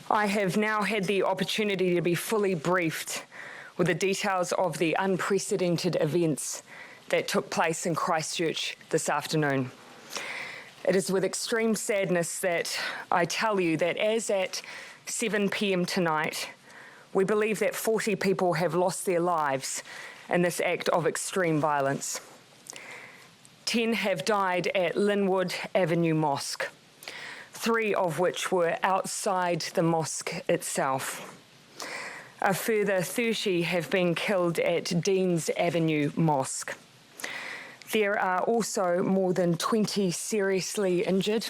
I have now had the opportunity to be fully briefed with the details of the unprecedented events that took place in Christchurch this afternoon. It is with extreme sadness that I tell you that as at 7 p.m. tonight, we believe that 40 people have lost their lives in this act of extreme violence. 10 have died at Linwood Avenue Mosque, 3 of which were outside the mosque itself. A further 30 have been killed at Deans Avenue Mosque. There are also more than 20 seriously injured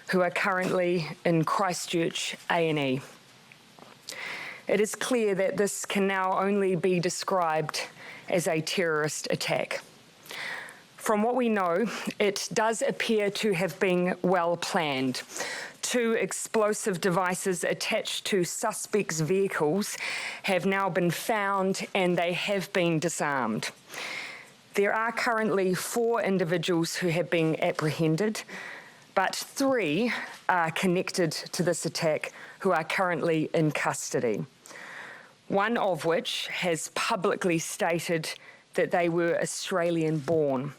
who are currently in Christchurch A&E. It is clear that this can now only be described as a terrorist attack. From what we know, it does appear to have been well planned. 2 explosive devices attached to suspects' vehicles have now been found and they have been disarmed. There are currently 4 individuals who have been apprehended, but 3 are connected to this attack who are currently in custody. One of which has publicly stated that they were Australian-born.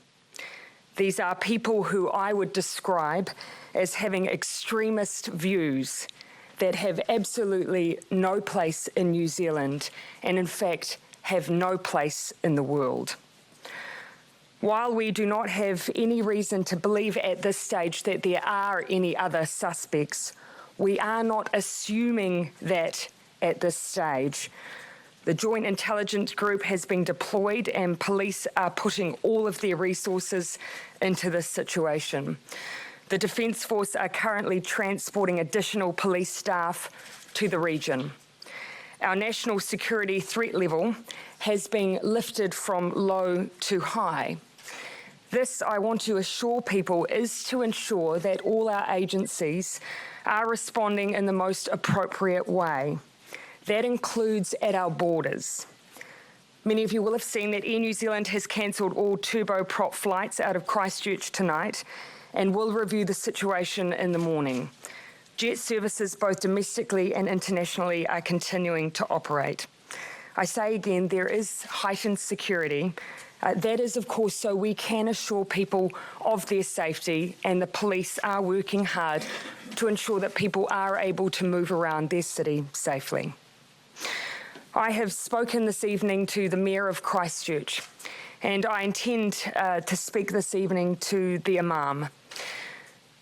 These are people who I would describe as having extremist views that have absolutely no place in New Zealand and in fact have no place in the world. While we do not have any reason to believe at this stage that there are any other suspects, we are not assuming that at this stage. The Joint Intelligence Group has been deployed and police are putting all of their resources into this situation. The Defence Force are currently transporting additional police staff to the region. Our national security threat level has been lifted from low to high. This, I want to assure people, is to ensure that all our agencies are responding in the most appropriate way. That includes at our borders. Many of you will have seen that Air New Zealand has cancelled all turboprop flights out of Christchurch tonight and will review the situation in the morning. Jet services both domestically and internationally are continuing to operate. I say again, there is heightened security. That is, of course, so we can assure people of their safety, and the police are working hard to ensure that people are able to move around their city safely. I have spoken this evening to the Mayor of Christchurch, and I intend to speak this evening to the Imam.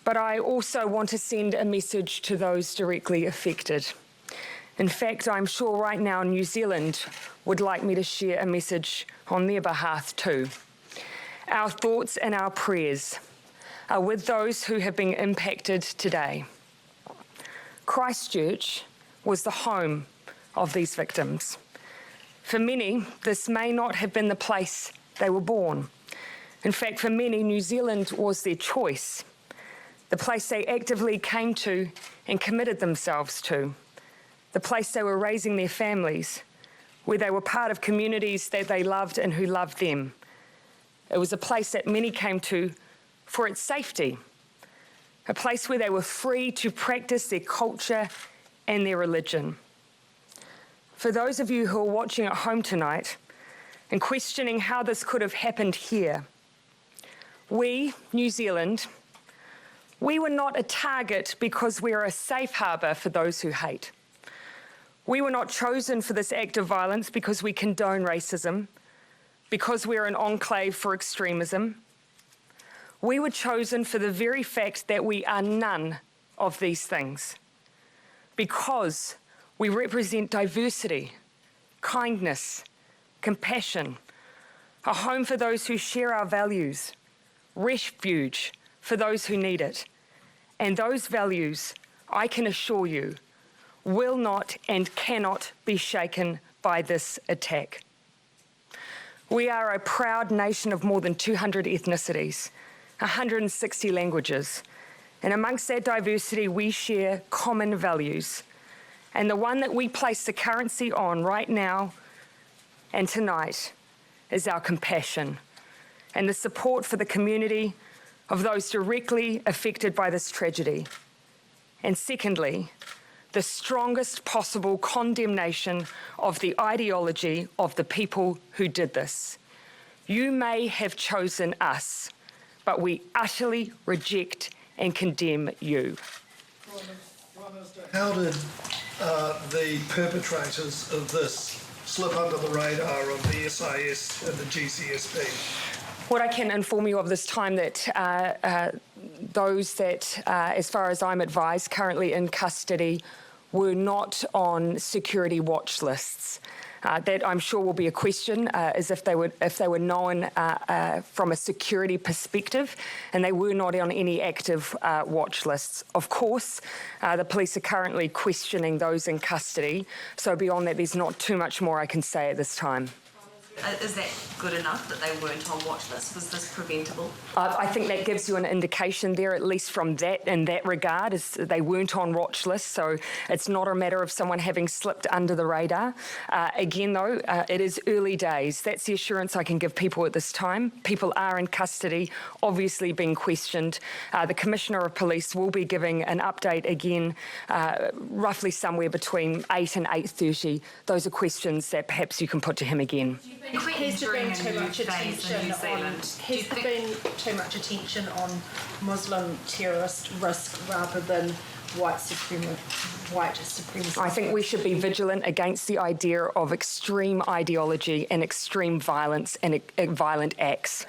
But I also want to send a message to those directly affected. In fact, I'm sure right now New Zealand would like me to share a message on their behalf too. Our thoughts and our prayers are with those who have been impacted today. Christchurch was the home of these victims. For many, this may not have been the place they were born. In fact, for many, New Zealand was their choice, the place they actively came to and committed themselves to, the place they were raising their families, where they were part of communities that they loved and who loved them. It was a place that many came to for its safety, a place where they were free to practice their culture and their religion. For those of you who are watching at home tonight and questioning how this could have happened here, we, New Zealand, we were not a target because we are a safe harbour for those who hate. We were not chosen for this act of violence because we condone racism, because we're an enclave for extremism. We were chosen for the very fact that we are none of these things, because we represent diversity, kindness, compassion, a home for those who share our values, refuge for those who need it. And those values, I can assure you, will not and cannot be shaken by this attack. We are a proud nation of more than 200 ethnicities, 160 languages, and amongst that diversity we share common values. And the one that we place the currency on right now and tonight is our compassion and the support for the community of those directly affected by this tragedy. And secondly, the strongest possible condemnation of the ideology of the people who did this. You may have chosen us, but we utterly reject and condemn you. Prime Minister, how did the perpetrators of this slip under the radar of the SIS and the GCSP? What I can inform you of this time that those that, as far as I'm advised, currently in custody were not on security watch lists. That I'm sure will be a question, as if they were known from a security perspective, and they were not on any active watch lists. Of course, the police are currently questioning those in custody, so beyond that, there's not too much more I can say at this time. Is that good enough that they weren't on watch lists? Was this preventable? I think that gives you an indication there, at least from that, in that regard, is they weren't on watch lists, so it's not a matter of someone having slipped under the radar. Again, though, it is early days. That's the assurance I can give people at this time. People are in custody, obviously being questioned. The Commissioner of Police will be giving an update again, roughly somewhere between 8 and 8:30. Those are questions that perhaps you can put to him again. Has there been too much attention on Muslim terrorist risk rather than white supremacy? I think we should be vigilant against the idea of extreme ideology and extreme violence and violent acts.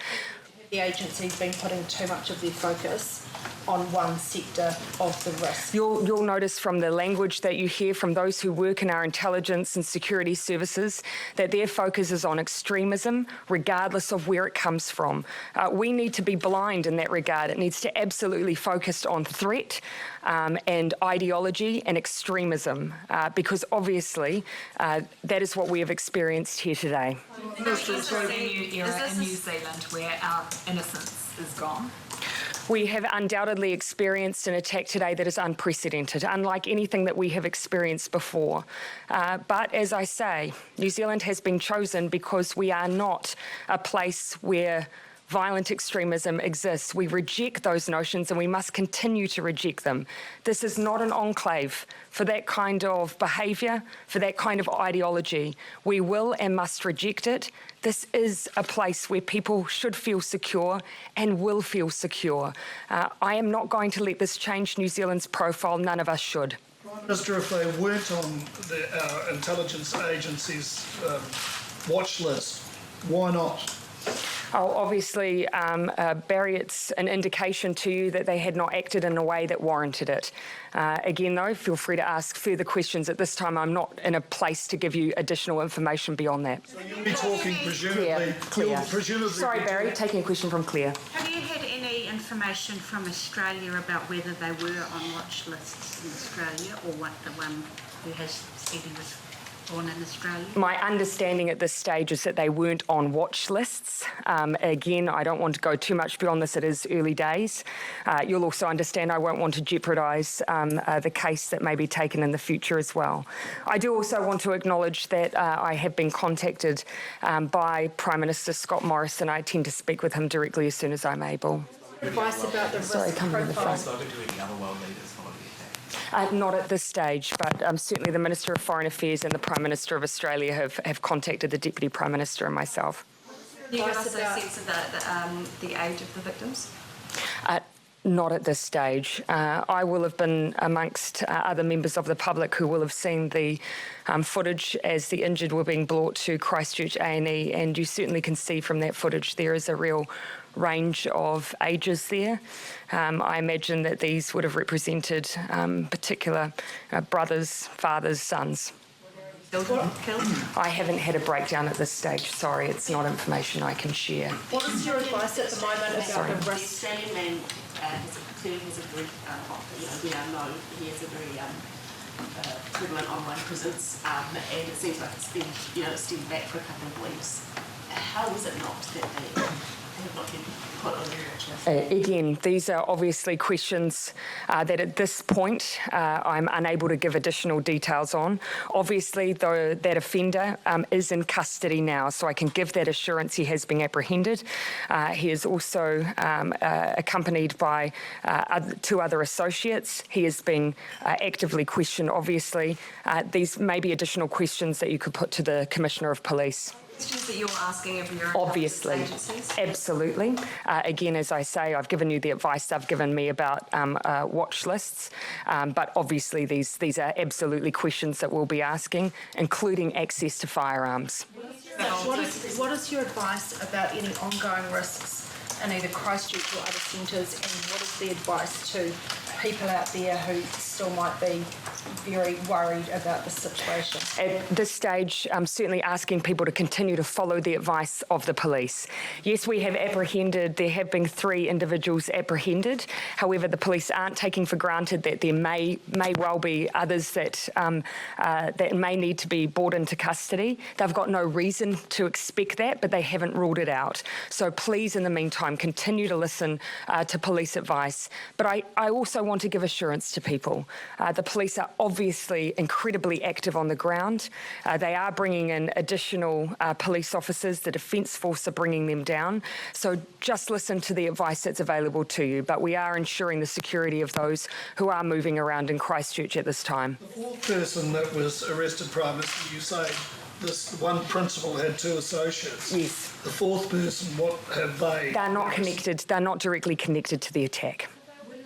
The agency's been putting too much of their focus on one sector of the risk. You'll notice from the language that you hear from those who work in our intelligence and security services that their focus is on extremism, regardless of where it comes from. We need to be blind in that regard. It needs to absolutely focus on threat and ideology and extremism, because obviously that is what we have experienced here today. Is this a new era in New Zealand where our innocence is gone? We have undoubtedly experienced an attack today that is unprecedented, unlike anything that we have experienced before. But as I say, New Zealand has been chosen because we are not a place where violent extremism exists. We reject those notions and we must continue to reject them. This is not an enclave for that kind of behaviour, for that kind of ideology. We will and must reject it. This is a place where people should feel secure and will feel secure. I am not going to let this change New Zealand's profile. None of us should. Prime Minister, if they weren't on our intelligence agency's watch list, why not? Oh, obviously, Barry, it's an indication to you that they had not acted in a way that warranted it. Again, though, feel free to ask further questions. At this time, I'm not in a place to give you additional information beyond that. So you'll be talking presumably... Claire. Sorry, Barry, taking a question from Claire. Have you had any information from Australia about whether they were on watch lists in Australia, or what the one who has said he was born in Australia? My understanding at this stage is that they weren't on watch lists. Again, I don't want to go too much beyond this. It is early days. You'll also understand I won't want to jeopardise the case that may be taken in the future as well. I do also want to acknowledge that I have been contacted by Prime Minister Scott Morrison. I intend to speak with him directly as soon as I'm able. Advice about the risk profile. Not at this stage, but certainly the Minister of Foreign Affairs and the Prime Minister of Australia have contacted the Deputy Prime Minister and myself. Can you give us a sense of the age of the victims? Not at this stage. I will have been amongst other members of the public who will have seen the footage as the injured were being brought to Christchurch A&E, and you certainly can see from that footage there is a real range of ages there. I imagine that these would have represented particular brothers, fathers, sons. Killed? I haven't had a breakdown at this stage. Sorry, it's not information I can share. What is your advice at the moment about the The risk? Australian man clearly has a very, we now know he has a very prevalent online presence, and it seems like it's been, steamed back for a couple of weeks. How is it not that they have not been put on the watch list? Again, these are obviously questions that at this point I'm unable to give additional details on. Obviously, though, that offender is in custody now, so I can give that assurance he has been apprehended. He is also accompanied by 2 other associates. He is being actively questioned, obviously. These may be additional questions that you could put to the Commissioner of Police. Questions that you're asking of your Obviously, agencies? absolutely. Again, as I say, I've given you the advice they've given me about watch lists, but obviously these are absolutely questions that we'll be asking, including access to firearms. What is your advice about any ongoing risks in either Christchurch or other centres, and what is the advice to people out there who still might be very worried about the situation? At this stage, I'm certainly asking people to continue to follow the advice of the police. Yes, we have apprehended, there have been 3 individuals apprehended. However, the police aren't taking for granted that there may well be others that may need to be brought into custody. They've got no reason to expect that, but they haven't ruled it out. So please, in the meantime, continue to listen to police advice. But I also want to give assurance to people. The police are obviously incredibly active on the ground. They are bringing in additional police officers. The Defence Force are bringing them down. So just listen to the advice that's available to you. But we are ensuring the security of those who are moving around in Christchurch at this time. The 4th person that was arrested, Prime Minister, you say this one principal had 2 associates. Yes. The 4th person, what have they? They're not connected. They're not directly connected to the attack.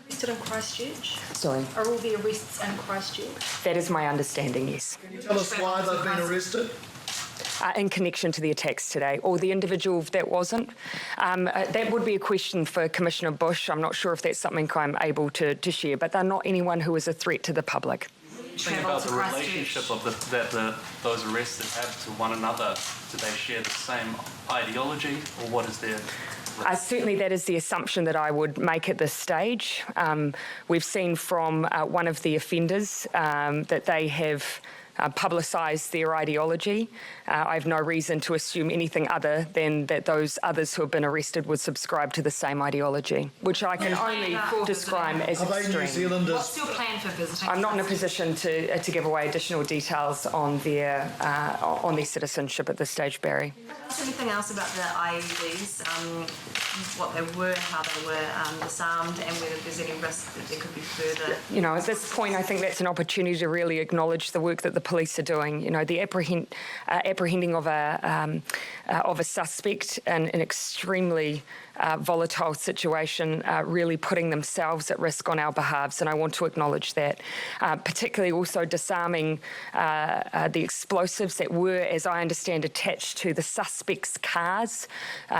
Arrested in Christchurch? Sorry. Are all the arrests in Christchurch? That is my understanding, yes. Can you tell us why they've been arrested? In connection to the attacks today, or the individual that wasn't. That would be a question for Commissioner Bush. I'm not sure if that's something I'm able to share, but they're not anyone who is a threat to the public. Think about the relationship of those arrested have to one another. Do they share the same ideology, or what is their... Certainly that is the assumption that I would make at this stage. We've seen from one of the offenders that they have publicised their ideology. I have no reason to assume anything other than that those others who have been arrested would subscribe to the same ideology, which I can only describe as Are they New extreme. Zealanders? What's your plan for visiting? I'm not in a position to give away additional details on their citizenship at this stage, Barry. Is there anything else about the IEDs, what they were, how they were disarmed, and whether there's any risk that there could be further? You know, at this point, I think that's an opportunity to really acknowledge the work that the police are doing. You know, the apprehending of a suspect in an extremely volatile situation, really putting themselves at risk on our behalves, and I want to acknowledge that. Particularly also disarming the explosives that were, as I understand, attached to the suspects' cars.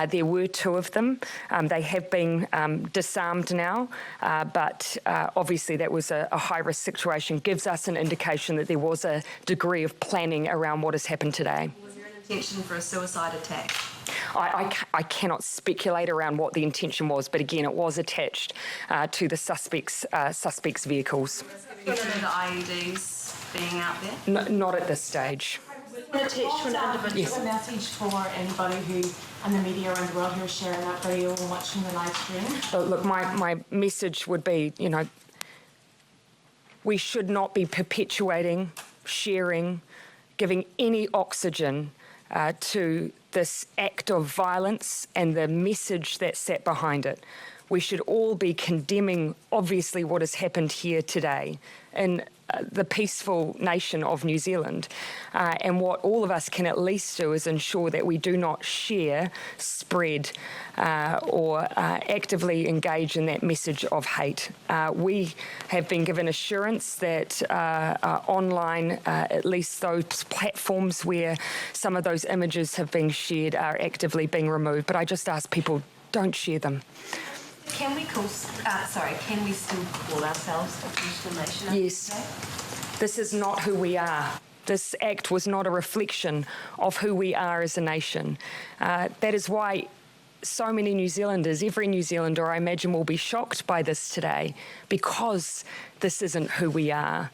There were 2 of them. They have been disarmed now, but obviously that was a high-risk situation. Gives us an indication that there was a degree of planning around what has happened today. Was there an intention for a suicide attack? I cannot speculate around what the intention was, but again, it was attached to the suspects' vehicles. Given the IEDs being out there? Not at this stage. Attached to an individual. Yes. A message for anybody who, and the media around the world who are sharing that video and watching the live stream? Look, my message would be, you know, we should not be perpetuating, sharing, giving any oxygen to this act of violence and the message that sat behind it. We should all be condemning, obviously, what has happened here today in the peaceful nation of New Zealand. And what all of us can at least do is ensure that we do not share, spread, or actively engage in that message of hate. We have been given assurance that online, at least those platforms where some of those images have been shared are actively being removed. But I just ask people, don't share them. Can we still call ourselves a peaceful nation? Yes. This is not who we are. This act was not a reflection of who we are as a nation. That is why so many New Zealanders, every New Zealander, I imagine, will be shocked by this today, because this isn't who we are.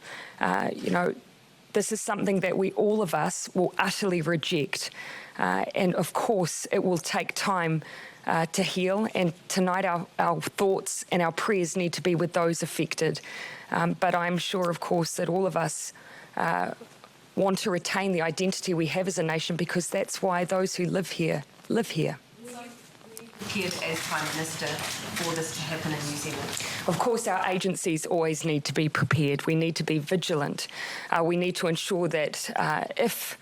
This is something that all of us will utterly reject. And of course, it will take time to heal, and tonight our thoughts and our prayers need to be with those affected. But I'm sure, of course, that all of us want to retain the identity we have as a nation, because that's why those who live here live here. Prepared as Prime Minister for this to happen in New Zealand? Of course, our agencies always need to be prepared. We need to be vigilant. We need to ensure that if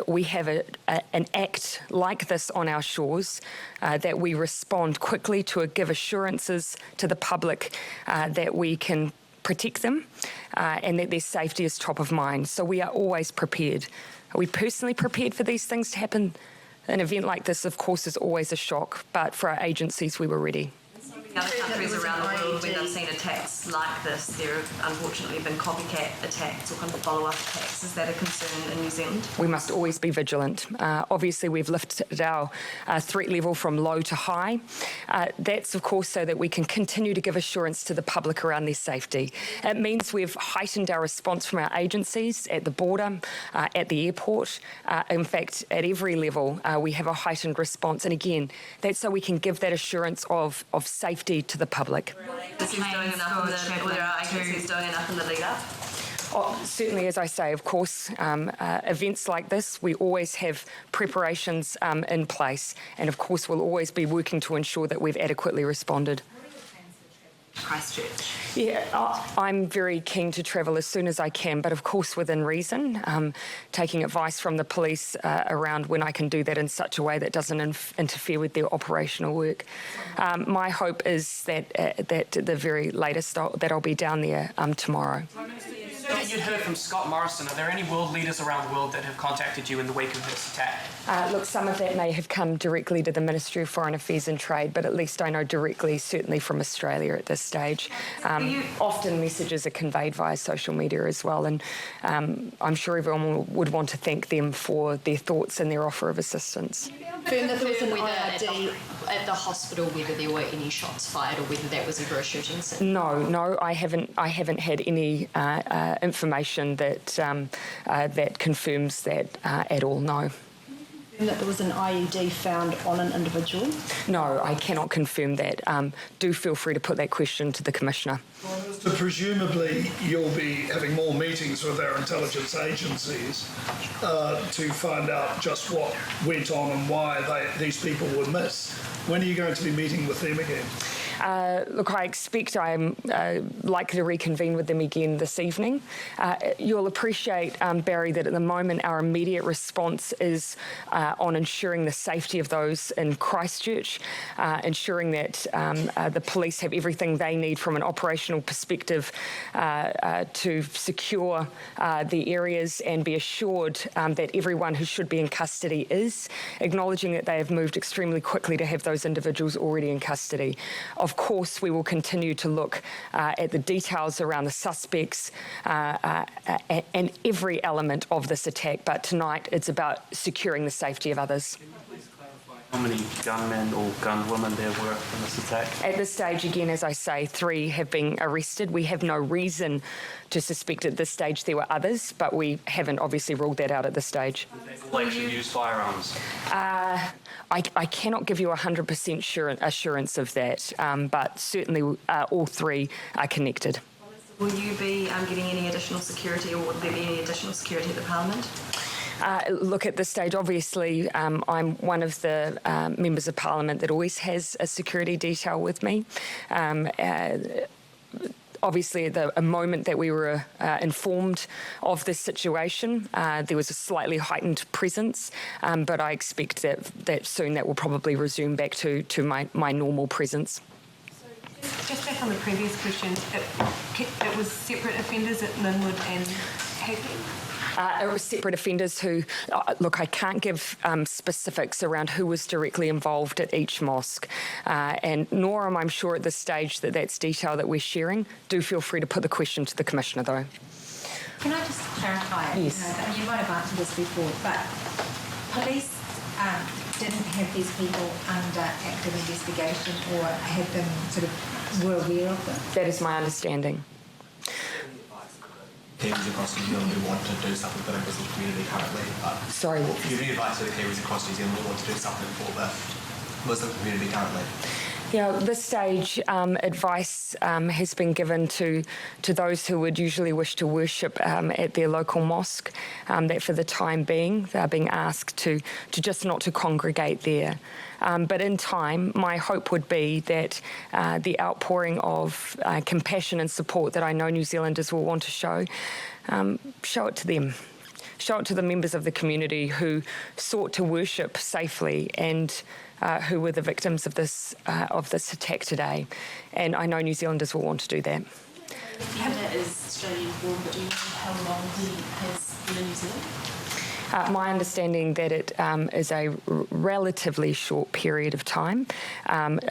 we have an act like this on our shores, that we respond quickly to give assurances to the public that we can protect them and that their safety is top of mind. So we are always prepared. Are we personally prepared for these things to happen? An event like this, of course, is always a shock, but for our agencies, we were ready. In other countries around the world where they've seen attacks like this, there have unfortunately been copycat attacks or kind of follow-up attacks. Is that a concern in New Zealand? We must always be vigilant. Obviously, we've lifted our threat level from low to high. That's, of course, so that we can continue to give assurance to the public around their safety. It means we've heightened our response from our agencies at the border, at the airport. In fact, at every level, we have a heightened response. And again, that's so we can give that assurance of safety to the public. Is doing enough in the, our agencies doing enough in the lead up? Certainly, as I say, of course, events like this, we always have preparations in place, and of course we'll always be working to ensure that we've adequately responded. Christchurch. Yeah, I'm very keen to travel as soon as I can, but of course within reason, taking advice from the police around when I can do that in such a way that doesn't interfere with their operational work. My hope is that at the very latest that I'll be down there tomorrow. You'd heard from Scott Morrison. Are there any world leaders around the world that have contacted you in the wake of this attack? Look, some of that may have come directly to the Ministry of Foreign Affairs and Trade, but at least I know directly, certainly from Australia at this stage. Often messages are conveyed via social media as well, and I'm sure everyone would want to thank them for their thoughts and their offer of assistance. Confirm that there was an IRD at the hospital, whether there were any shots fired or whether that was ever a shooting scene? No, I haven't had any information that that confirms that at all. No. That there was an IED found on an individual? No, I cannot confirm that. Do feel free to put that question to the Commissioner. So presumably you'll be having more meetings with our intelligence agencies to find out just what went on and why these people were missed. When are you going to be meeting with them again? Look, I expect I'm likely to reconvene with them again this evening. You'll appreciate, Barry, that at the moment our immediate response is on ensuring the safety of those in Christchurch, ensuring that the police have everything they need from an operational perspective to secure the areas and be assured that everyone who should be in custody is, acknowledging that they have moved extremely quickly to have those individuals already in custody. Of course, we will continue to look at the details around the suspects and every element of this attack, but tonight it's about securing the safety of others. Can you please clarify how many gunmen or gunwomen there were in this attack? At this stage, again, as I say, 3 have been arrested. We have no reason to suspect at this stage there were others, but we haven't obviously ruled that out at this stage. Did they all actually use firearms? I cannot give you 100% assurance of that, but certainly all 3 are connected. Will you be getting any additional security, or will there be any additional security at the Parliament? Look, at this stage, obviously, I'm one of the members of Parliament that always has a security detail with me. Obviously, at the moment that we were informed of this situation, there was a slightly heightened presence, but I expect that soon that will probably resume back to my normal presence. Just back on the previous question, it was separate offenders at Linwood and Hagley? It was separate offenders who, look, I can't give specifics around who was directly involved at each mosque, and nor am I sure at this stage that that's detail that we're sharing. Do feel free to put the question to the Commissioner, though. Can I just clarify? Yes. You might have answered this before, but police didn't have these people under active investigation or had them were aware of them? That is my understanding. Kiwis across New Zealand who want to do something for the Muslim community currently, but Sorry. do you have any advice to the Kiwis across New Zealand who want to do something for the Muslim community currently? At this stage, advice has been given to those who would usually wish to worship at their local mosque, that for the time being, they're being asked to just not to congregate there. But in time, my hope would be that the outpouring of compassion and support that I know New Zealanders will want to show it to them. Show it to the members of the community who sought to worship safely and who were the victims of this attack today. And I know New Zealanders will want to do that. Hannah is Australian born, but do you know how long he has been in New Zealand? My understanding that it is a relatively short period of time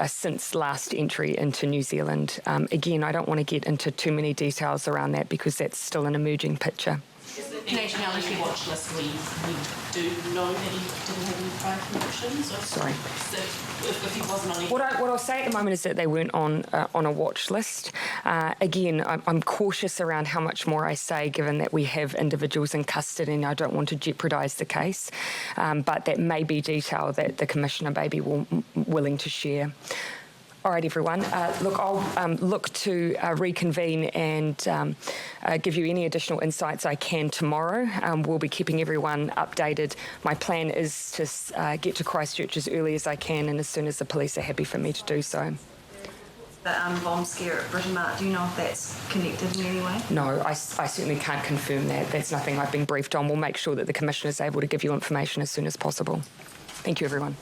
since last entry into New Zealand. Again, I don't want to get into too many details around that because that's still an emerging picture. Nationality watch list, we do know that he didn't have any prior convictions? Sorry. So if he wasn't on any... What I'll say at the moment is that they weren't on a watch list. Again, I'm cautious around how much more I say, given that we have individuals in custody and I don't want to jeopardise the case. But that may be detail that the Commissioner may be willing to share. All right, everyone. I'll look to reconvene and give you any additional insights I can tomorrow. We'll be keeping everyone updated. My plan is to get to Christchurch as early as I can and as soon as the police are happy for me to do so. The bomb scare at Britain Mark, do you know if that's connected in any way? No, I certainly can't confirm that. That's nothing I've been briefed on. We'll make sure that the Commissioner is able to give you information as soon as possible. Thank you, everyone.